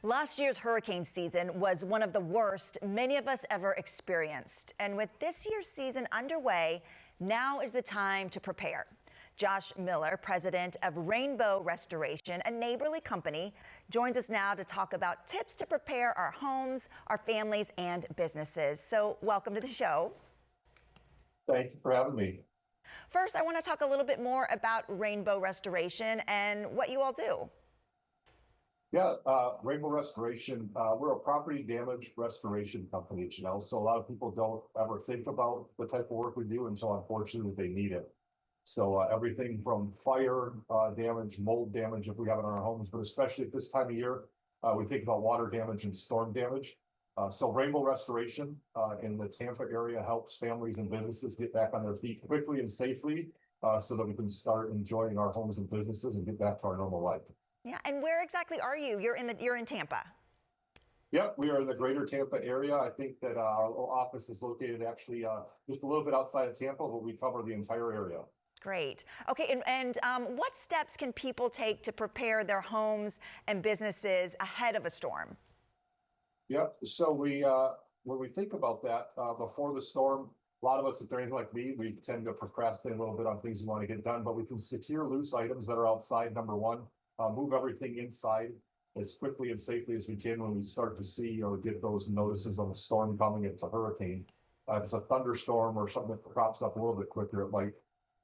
Last year's hurricane season was one of the worst many of us ever experienced. And with this year's season underway, now is the time to prepare. Josh Miller, president of Rainbow Restoration, a neighborly company, joins us now to talk about tips to prepare our homes, our families, and businesses. So welcome to the show. Thank you for having me. First, I want to talk a little bit more about Rainbow Restoration and what you all do. Yeah, Rainbow Restoration, we're a property damage restoration company, so a lot of people don't ever think about the type of work we do until unfortunately they need it. So everything from fire damage, mold damage if we have it in our homes, but especially at this time of year, we think about water damage and storm damage. So Rainbow Restoration in the Tampa area helps families and businesses get back on their feet quickly and safely so that we can start enjoying our homes and businesses and get back to our normal life. Yeah, and where exactly are you? You're in Tampa. Yep, we are in the greater Tampa area. I think that our office is located actually just a little bit outside of Tampa, but we cover the entire area. Great. Okay, and what steps can people take to prepare their homes and businesses ahead of a storm? Yep, so when we think about that, before the storm, a lot of us, if they're anything like me, we tend to procrastinate a little bit on things we want to get done, but we can secure loose items that are outside, number one. Move everything inside as quickly and safely as we can when we start to see or get those notices of a storm coming. It's a hurricane. If it's a thunderstorm or something that crops up a little bit quicker, it might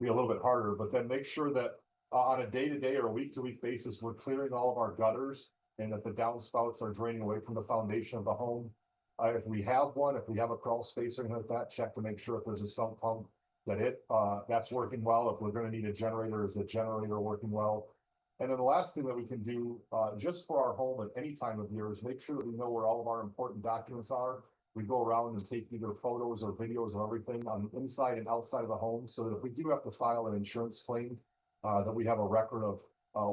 be a little bit harder. But then make sure that on a day-to-day or a week-to-week basis, we're clearing all of our gutters and that the downspouts are draining away from the foundation of the home. If we have one, if we have a crawl space or anything like that, check to make sure if there's a sump pump that that's working well. If we're going to need a generator, is the generator working well? And then the last thing that we can do just for our home at any time of year is make sure that we know where all of our important documents are. We go around and take either photos or videos of everything on the inside and outside of the home so that if we do have to file an insurance claim, that we have a record of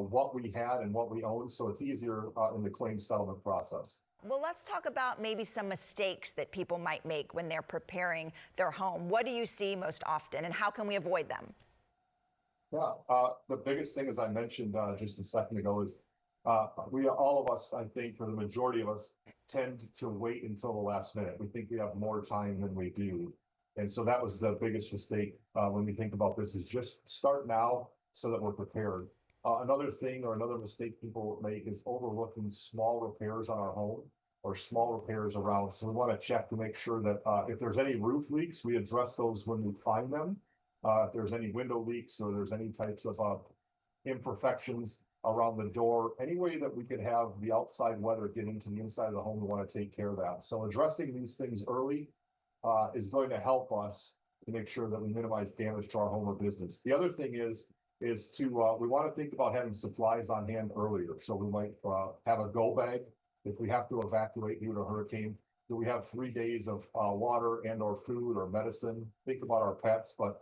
what we had and what we own, so it's easier in the claim settlement process. Well, let's talk about maybe some mistakes that people might make when they're preparing their home. What do you see most often and how can we avoid them? Yeah, the biggest thing, as I mentioned just a second ago, is all of us, I think, for the majority of us, tend to wait until the last minute. We think we have more time than we do. And so that was the biggest mistake when we think about this, is just start now so that we're prepared. Another thing or another mistake people make is overlooking small repairs on our home or small repairs around. So we want to check to make sure that if there's any roof leaks, we address those when we find them. If there's any window leaks or there's any types of imperfections around the door, any way that we could have the outside weather get into the inside of the home, we want to take care of that. So addressing these things early is going to help us to make sure that we minimize damage to our home or business. The other thing is to we want to think about having supplies on hand earlier. So we might have a go bag if we have to evacuate due to a hurricane. Do we have 3 days of water and or food or medicine? Think about our pets, but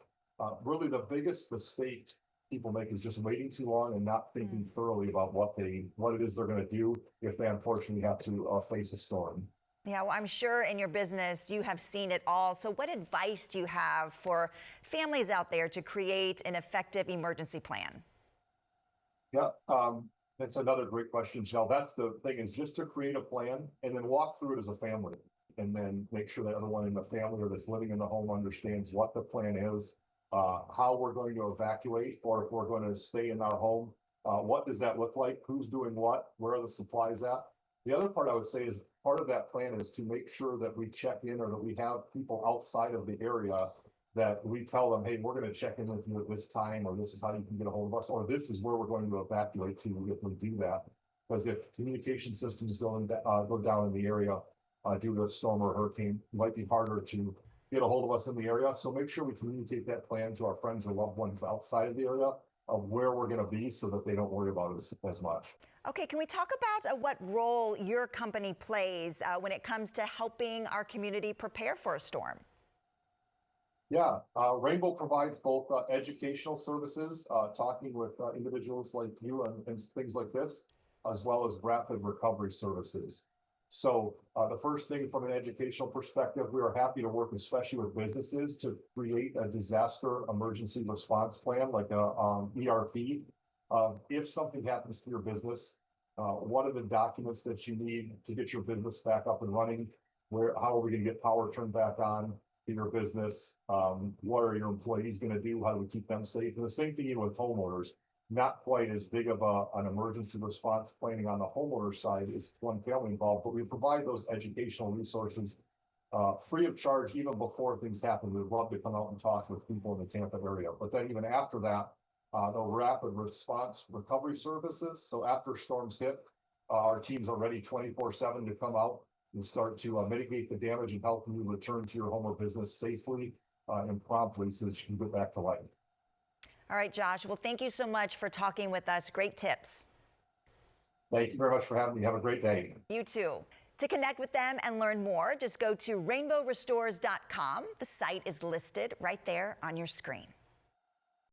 really the biggest mistake people make is just waiting too long and not thinking thoroughly about what it is they're going to do if they unfortunately have to face a storm. Yeah, well, I'm sure in your business you have seen it all. So what advice do you have for families out there to create an effective emergency plan? Yeah, that's another great question, Shell. That's the thing, is just to create a plan and then walk through it as a family and then make sure that everyone in the family or that's living in the home understands what the plan is, how we're going to evacuate, or if we're going to stay in our home, what does that look like? Who's doing what? Where are the supplies at? The other part I would say is part of that plan is to make sure that we check in or that we have people outside of the area that we tell them, hey, we're going to check in with you at this time, or this is how you can get a hold of us, or this is where we're going to evacuate to if we do that. Because if communication systems go down in the area due to a storm or a hurricane, it might be harder to get a hold of us in the area. So make sure we communicate that plan to our friends or loved ones outside of the area of where we're going to be so that they don't worry about it as much. Okay, can we talk about what role your company plays when it comes to helping our community prepare for a storm? Yeah, Rainbow provides both educational services, talking with individuals like you and things like this, as well as rapid recovery services. So the first thing from an educational perspective, we are happy to work especially with businesses to create a disaster emergency response plan, like a ERP. If something happens to your business, what are the documents that you need to get your business back up and running? How are we going to get power turned back on in your business? What are your employees going to do? How do we keep them safe? And the same thing with homeowners. Not quite as big of an emergency response planning on the homeowner side is one family involved, but we provide those educational resources free of charge even before things happen. We'd love to come out and talk with people in the Tampa area. But then even after that, the rapid response recovery services. So after storms hit, our teams are ready 24/7 to come out and start to mitigate the damage and help you return to your home or business safely and promptly so that you can get back to life. All right, Josh. Well, thank you so much for talking with us. Great tips. Thank you very much for having me. Have a great day. You too. To connect with them and learn more, just go to rainbowrestores.com. The site is listed right there on your screen.